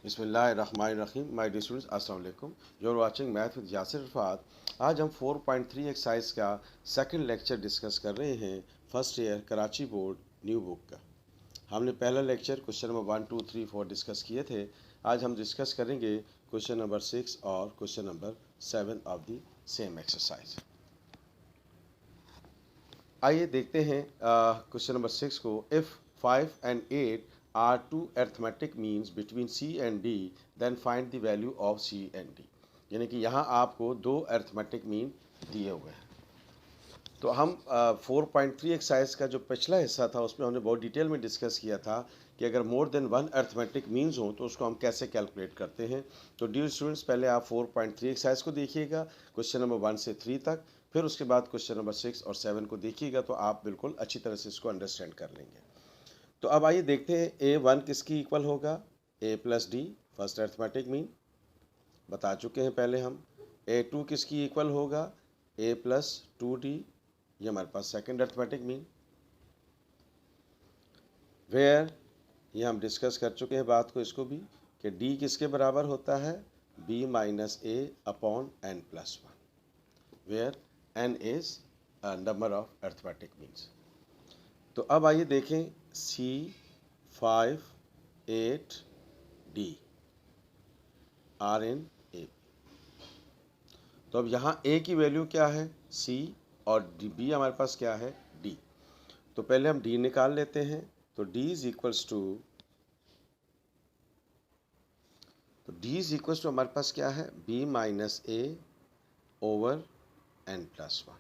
बिस्मिल्लाहिर्रहमानिर्रहीम। My dear students, अस्सलाम वालेकुम। You are watching math with Yasir Rafat. आज हम 4.3 एक्सरसाइज का सेकंड लेक्चर डिस्कस कर रहे हैं, first year Karachi board new book का। हमने पहला लेक्चर क्वेश्चन नंबर 1, 2, 3, 4 डिस्कस किए थे। आज हम डिस्कस करेंगे क्वेश्चन नंबर 6 और question number 7 of the same exercise. आइए देखते हैं क्वेश्चन नंबर 6 को। If 5 and 8 are two arithmetic means between C and D, then find the value of C and D। यानी कि यहाँ आपको दो अर्थमेटिक मीन दिए हुए हैं। तो हम 4.3 एक्सरसाइज का जो पिछला हिस्सा था उसमें हमने बहुत डिटेल में डिस्कस किया था कि अगर more than one arithmetic means हो तो उसको हम कैसे कैलकुलेट करते हैं। तो डियर स्टूडेंट्स, पहले आप 4.3 एक्सरसाइज को देखिएगा, क्वेश्चन नंबर 1 से 3 तक, फिर उसके बाद क्वेश्चन नंबर 6 और 7 को देखिएगा, तो आप बिल्कुल अच्छी तरह से इसको अंडरस्टैंड कर लेंगे। तो अब आइए देखते हैं A1 किसकी इक्वल होगा। A plus D first arithmetic mean बता चुके हैं पहले हम। A2 किसकी इक्वल होगा। A प्लस 2D, ये हमारे पास सेकंड अर्थमेटिक मीन। वेयर, ये हम डिस्कस कर चुके हैं बात को, इसको भी, कि D किसके बराबर होता है, B minus A upon N plus 1, where N is number of arithmetic means. तो अब आइए देखें C 5 8 D are in A. तो अब यहाँ A की वैल्यू क्या है, C, और B हमारे पास क्या है, D। तो पहले हम D निकाल लेते हैं। तो D इज इक्वल्स टू, हमारे पास क्या है, B minus A over N plus 1।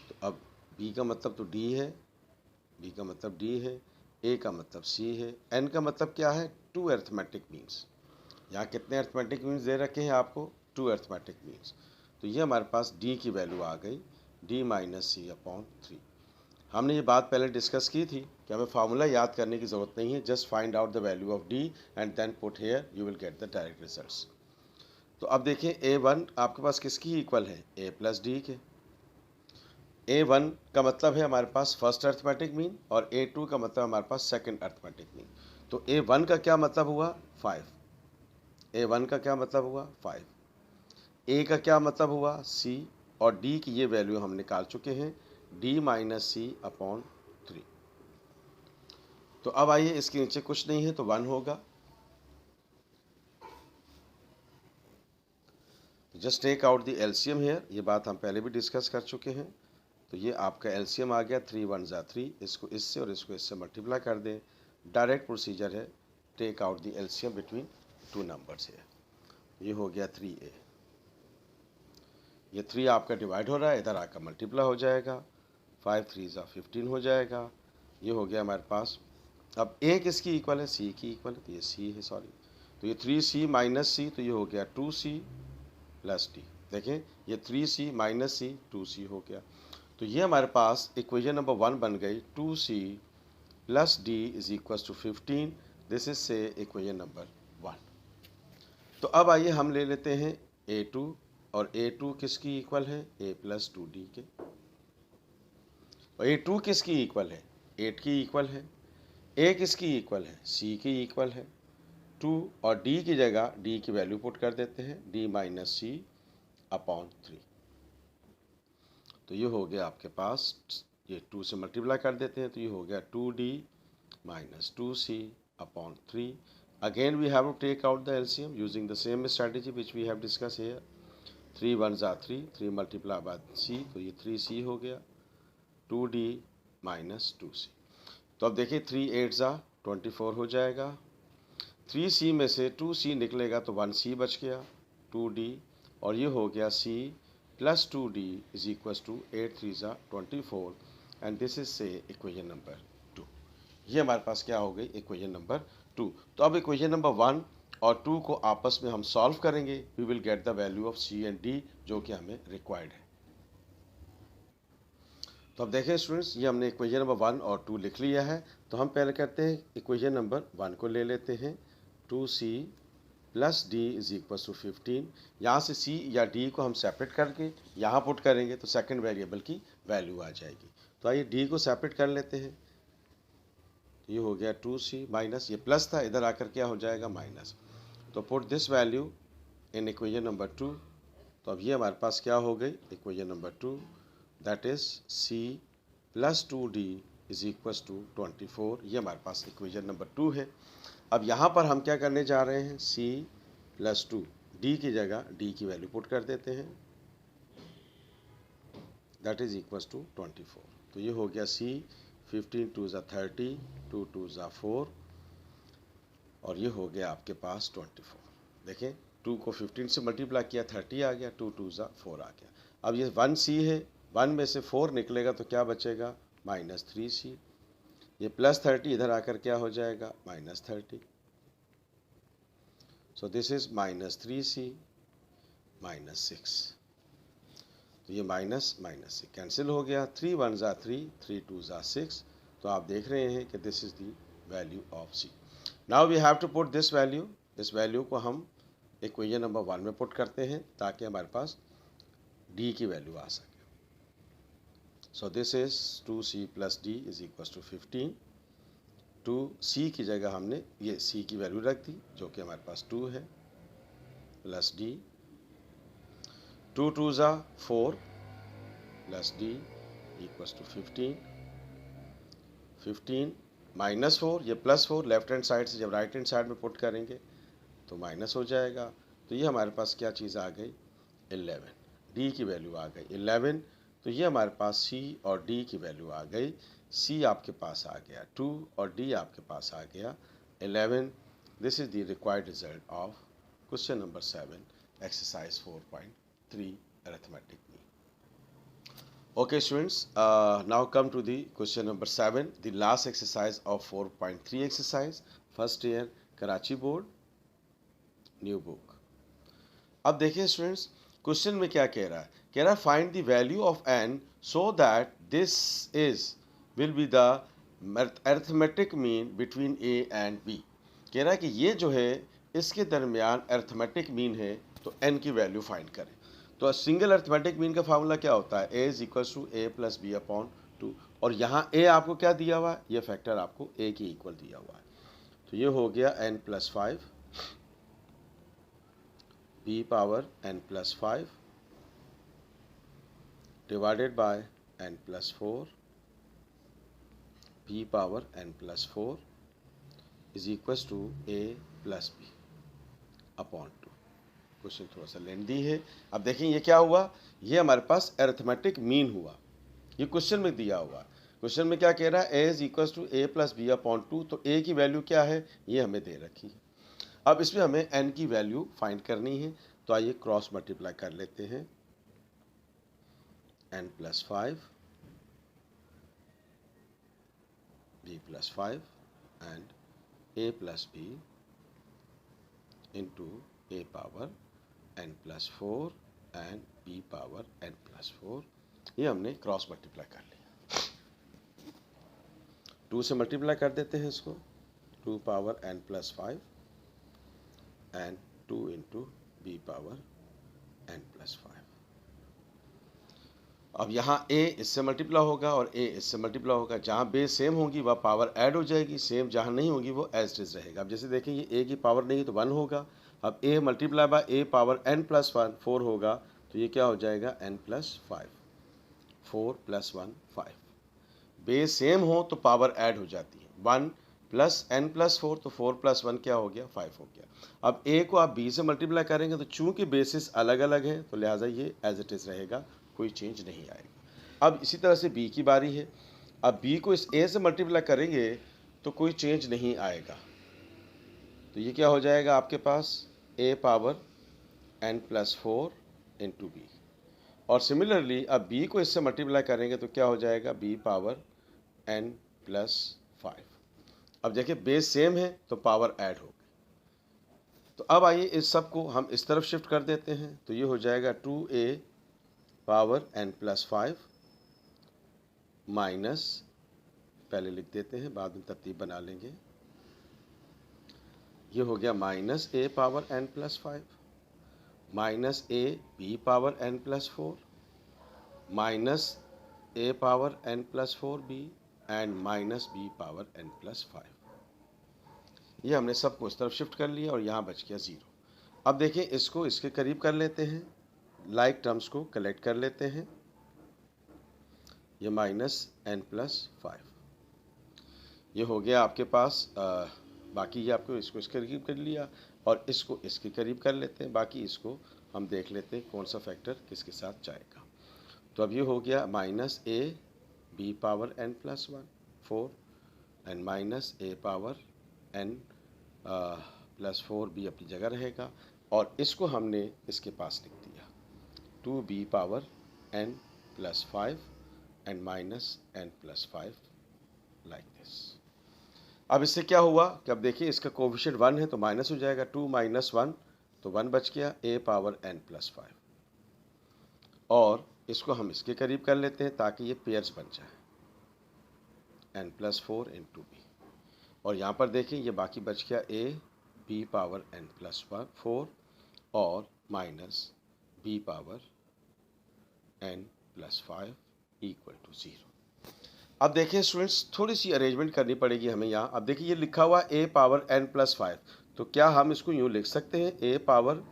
तो अब B का मतलब तो D है, B का मतलब D है, A का मतलब C है, N का मतलब क्या है, 2 अर्थमेटिक मीन्स। यहाँ कितने अर्थमेटिक मीन्स दे रखे हैं आपको, 2 अर्थमेटिक मीन्स। तो ये हमारे पास D की वैल्यू आ गई, D माइनस C अपॉन 3। हमने ये बात पहले डिस्कस की थी कि हमें फार्मूला याद करने की ज़रूरत नहीं है, just find out the value of D and then put here, you will get the direct results. तो अब देखिए A1 आपके पास किसकी इक्वल है, A प्लस डी के। A1 का मतलब है हमारे पास फर्स्ट अर्थमेटिक मीन, और A2 का मतलब हमारे पास सेकंड अर्थमेटिक मीन। तो A1 का क्या मतलब हुआ, 5। A1 का क्या मतलब हुआ, 5। A का क्या मतलब हुआ, C, और D की ये वैल्यू हम निकाल चुके हैं, D माइनस C अपॉन 3। तो अब आइए, इसके नीचे कुछ नहीं है तो 1 होगा। Just take out the LCM here, ये बात हम पहले भी डिस्कस कर चुके हैं। तो ये आपका एलसीएम आ गया, 3 1 ज़ा 3, इसको इससे और इसको इससे मल्टीप्लाई कर दें। डायरेक्ट प्रोसीजर है, take out the LCM between two numbers है। ये हो गया 3A, ये 3 आपका डिवाइड हो रहा है, इधर आकर मल्टीप्लाई हो जाएगा, 5 3 ज़ा 15 हो जाएगा। ये हो गया हमारे पास। अब A किसकी इक्वल है, C की इक्वल है, तो ये C है, सॉरी। तो ये 3C माइनस C, तो ये हो गया 2C प्लस D। देखें, ये 3C माइनस C 2C हो गया। तो ये हमारे पास इक्वेशन नंबर 1 बन गई, 2C plus D is equal to 15। This is say equation number 1। तो अब आइए हम ले लेते हैं A2, और A2 किसकी इक्वल है, A प्लस 2D के। और A2 किसकी इक्वल है, 8 की इक्वल है। A किसकी इक्वल है, C की इक्वल है, 2, और D की जगह D की वैल्यू पुट कर देते हैं, D माइनस C अपॉन 3। तो ये हो गया आपके पास, ये 2 से मल्टीप्लाई कर देते हैं, तो ये हो गया 2D minus 2C upon 3। Again we have to take out the LCM using the same strategy which we have discuss here. 3 1 ज़ा 3, 3 मल्टीप्लाई बाय C, तो ये 3C हो गया, 2D माइनस 2C। तो अब देखिए 3 8 ज़ा 24 हो जाएगा, 3C में से 2C निकलेगा तो 1C बच गया, 2D, और ये हो गया C plus 2D is equal to 8 3 ज़ा 24, and this is say equation number 2। ये हमारे पास क्या हो गई, इक्वेशन नंबर 2। तो अब इक्वेशन नंबर 1 और 2 को आपस में हम सॉल्व करेंगे, we will get the value of C and D, जो कि हमें रिक्वायर्ड है। तो अब देखें स्टूडेंट्स, ये हमने इक्वेशन नंबर 1 और 2 लिख लिया है। तो हम पहले करते हैं इक्वेशन नंबर 1 को ले लेते हैं, 2C plus D is equal to 15। यहाँ से C या D को हम सेपरेट करके यहाँ पुट करेंगे तो सेकंड वेरिएबल की वैल्यू आ जाएगी। तो आइए D को सेपरेट कर लेते हैं। ये हो गया 2c माइनस, ये प्लस था, इधर आकर क्या हो जाएगा माइनस। तो put this value in equation number 2। तो अब ये हमारे पास क्या हो गई equation number 2, that is c plus 2d is equals to 24। ये हमारे पास इक्वेशन नंबर 2 है। अब यहाँ पर हम क्या करने जा रहे हैं, c प्लस 2 d की जगह d की वैल्यू पुट कर देते हैं, दैट इज इक्वल्स टू 24। तो ये हो गया c 15 2 ज़ा 30, 2 2 ज़ा 4 और ये हो गया आपके पास 24। देखें 2 को 15 से मल्टीप्लाई किया 30 आ गया, 2 2 ज़ा 4 आ गया। अब ये 1c है, 1 में से 4 निकलेगा तो क्या बचेगा माइनस 3c। ये प्लस 30 इधर आकर क्या हो जाएगा minus 30। So this is minus 3c minus 6। तो ये माइनस माइनस से कैंसिल हो गया, 3 1 ज़ा 3, 3 2 ज़ा 6। तो आप देख रहे हैं कि this is the value of c। Now we have to put this value, इस वैल्यू को हम इक्वेशन नंबर 1 में पुट करते हैं ताकि हमारे पास d की वैल्यू आ सके। So this is 2c plus d is equal to 15। 2c की जगह हमने ये c की वैल्यू रख दी जो कि हमारे पास 2 है, प्लस d, 2 2 ज़ा 4 plus d equals to 15। 15 minus 4, ये प्लस 4 लेफ्ट हैंड साइड से जब राइट हैंड साइड में पुट करेंगे तो माइनस हो जाएगा। तो ये हमारे पास क्या चीज़ आ गई 11, d की वैल्यू आ गई 11। तो ये हमारे पास c और d की वैल्यू आ गई, c आपके पास आ गया 2 और d आपके पास आ गया 11। This is the required result of question number 7 exercise 4.3 arithmetic mean. Okay students, now come to the question number 7, the last exercise of 4.3 exercise, first year Karachi board, new book। अब देखिए students question में क्या कह रहा है, कह रहा है find the value of n so that this is will be the arithmetic mean between a and b। कह रहा है कि ये जो है इसके दरमियान अरिथमेटिक मीन है, तो n की वैल्यू फाइंड करें। तो सिंगल अरिथमेटिक मीन का फार्मूला क्या होता है, a is equal to a plus B upon 2। और यहाँ a आपको क्या दिया हुआ है, ये फैक्टर आपको a के इक्वल दिया हुआ है। तो ये हो गया n plus 5 b power n plus 5 divided by n plus 4 b power n plus 4 is equal to a plus B upon 2। Question थोड़ा सा लेंथी है। अब देखें ये क्या हुआ, ये हमारे पास अरिथमेटिक मीन हुआ, ये क्वेश्चन में दिया हुआ। क्वेश्चन में क्या कह रहा है, a is equal to a plus B upon 2। तो a की वैल्यू क्या है, ये हमें दे रखी है। अब इसमें हमें n की वैल्यू फाइंड करनी है, तो आइए क्रॉस मल्टीप्लाई कर लेते हैं, n plus 5 b plus 5 and a plus b into a power n plus 4 and b power n plus 4। ये हमने क्रॉस मल्टीप्लाई कर लिया, 2 से मल्टीप्लाई कर देते हैं इसको, 2 power n plus 5 and 2 into b power n plus 5। अब यहाँ a इससे मल्टीप्लाई होगा और a इससे मल्टीप्लाई होगा, जहाँ बेस सेम होगी वह पावर ऐड हो जाएगी, सेम जहाँ नहीं होगी वो एज इट इज रहेगा। अब जैसे देखें ये a की पावर नहीं तो 1 होगा, अब a multiply by a power n plus 4 होगा, तो ये क्या हो जाएगा n plus 5, 4 plus 1 5। Base same हो तो पावर ऐड हो जाती है, 1 प्लस n प्लस 4, तो 4 प्लस 1 क्या हो गया 5 हो गया। अब a को आप b से मल्टीप्लाई करेंगे तो चूंकि बेसिस अलग अलग है तो लिहाजा ये एज इट इज रहेगा, कोई चेंज नहीं आएगा। अब इसी तरह से b की बारी है, अब b को इस a से मल्टीप्लाई करेंगे तो कोई चेंज नहीं आएगा, तो ये क्या हो जाएगा आपके पास a power n plus 4 into B. और सिमिलरली अब b को इससे मल्टीप्लाई करेंगे तो क्या हो जाएगा b पावर n प्लस 5। अब देखिए बेस सेम है तो पावर ऐड हो गई। तो अब आइए इस सब को हम इस तरफ शिफ्ट कर देते हैं, तो ये हो जाएगा 2a power n plus 5 minus, पहले लिख देते हैं बाद में तरतीब बना लेंगे, ये हो गया minus a power n plus 5 minus a b power n plus 4 minus a power n plus 4b and minus B power n plus 5। ये हमने सबको इस तरफ शिफ्ट कर लिया और यहाँ बच गया 0। अब देखें इसको इसके करीब कर लेते हैं, लाइक टर्म्स को कलेक्ट कर लेते हैं। ये माइनस n प्लस 5 ये हो गया आपके पास। बाकी ये आपको इसको इसके करीब कर लिया और इसको इसके करीब कर लेते हैं। बाकी इसको हम देख लेते हैं कौन सा फैक्टर किसके साथ जाएगा। तो अब ये हो गया minus A B power n plus 1 4 and minus A power n plus 4 B अपनी जगह रहेगा और इसको हमने इसके पास लिख दिया 2b power n plus 5 and minus n plus 5 like this. अब इससे क्या हुआ कि अब देखिए इसका कोफिशिएंट 1 है तो माइनस हो जाएगा, 2 माइनस 1 तो 1 बच गया, a पावर n प्लस 5। और इसको हम इसके करीब कर लेते हैं ताकि ये पेयर्स बन जाए, n प्लस 4 इंटू बी। और यहाँ पर देखें ये बाकी बच गया a b power n plus 4 और minus b power n plus 5 equal to 0। अब देखिए स्टूडेंट्स थोड़ी सी अरेंजमेंट करनी पड़ेगी हमें यहाँ। अब देखिए ये लिखा हुआ a पावर n प्लस 5, तो क्या हम इसको यूँ लिख सकते हैं a power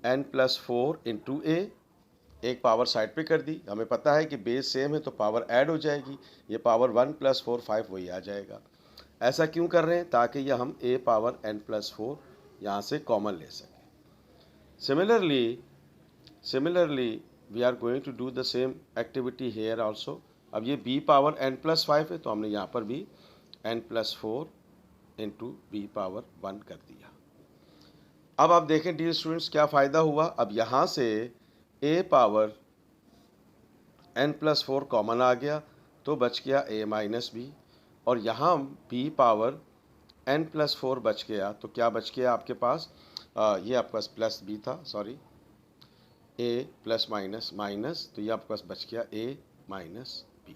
n plus 4 into a। एक पावर साइड पे कर दी, हमें पता है कि बेस सेम है तो पावर ऐड हो जाएगी, ये पावर 1 प्लस 4 5 वही आ जाएगा। ऐसा क्यों कर रहे हैं? ताकि ये हम a पावर n प्लस 4 यहाँ से कॉमन ले सकें। Similarly we are going to do the same activity here also. अब ये b पावर n प्लस 5 है तो हमने यहाँ पर भी n plus 4 into B power 1 कर दिया। अब आप देखें डियर स्टूडेंट्स क्या फ़ायदा हुआ। अब यहाँ से a power n plus 4 common आ गया तो बच गया a माइनस बी, और यहाँ b पावर n प्लस 4 बच गया तो क्या बच गया आपके पास, ये आपके पास प्लस b था, sorry a plus minus minus, तो ये आपके पास बच गया a माइनस बी।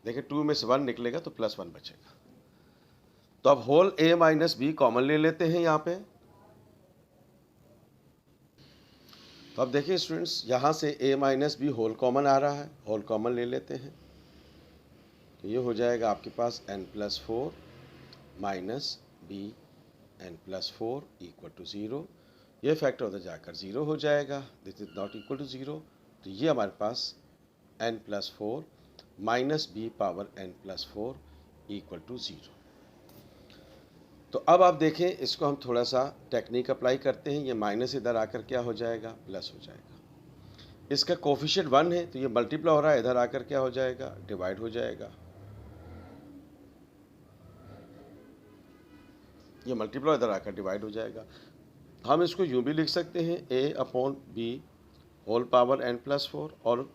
देखिए 2 में से 1 निकलेगा तो प्लस 1 बचेगा। तो अब whole a minus B common ले लेते हैं यहाँ पे। तो अब देखिए स्टूडेंट्स यहाँ से a minus B whole common आ रहा है, होल कॉमन ले लेते हैं तो ये हो जाएगा आपके पास n plus 4 minus B n plus 4 equal to 0। ये फैक्टर उधर जाकर 0 हो जाएगा, this is not equal to 0। तो ये हमारे पास n plus 4 minus B power n plus 4 equal to 0। तो अब आप देखें इसको हम थोड़ा सा टेक्निक अप्लाई करते हैं। ये माइनस इधर आकर क्या हो जाएगा, प्लस हो जाएगा। इसका कोफिशिएंट 1 है तो ये मल्टीप्लाई हो रहा है, इधर आकर क्या हो जाएगा, डिवाइड हो जाएगा। ये मल्टीप्लाई इधर आकर डिवाइड हो जाएगा। हम इसको यूँ भी लिख सकते हैं a upon B whole power n plus 4 और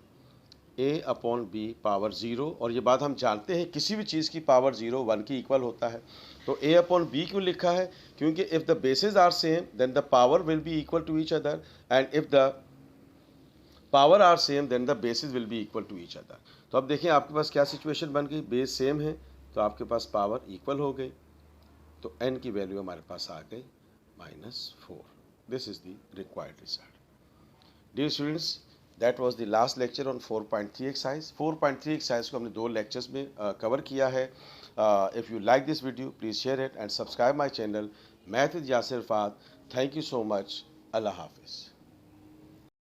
a अपॉन बी पावर 0। और ये बात हम जानते हैं किसी भी चीज़ की पावर 0 1 की इक्वल होता है। तो a अपॉन बी क्यों लिखा है, क्योंकि if the basis are same then the power will be equal to each other, and if the power are same then the basis will be equal to each other. तो अब देखिए आपके पास क्या situation बन गई, बेस सेम है तो आपके पास पावर इक्वल हो गई, तो n की वैल्यू हमारे पास आ गई -4। This is the required result. Dear students, that was the last lecture on 4.3 exercise. 4.3 exercise को हमने 2 लेक्चर्स में कवर किया है। If you like this video please share it and subscribe my channel math with Yasir Rafat. Thank you so much. अल्लाह हाफिज़।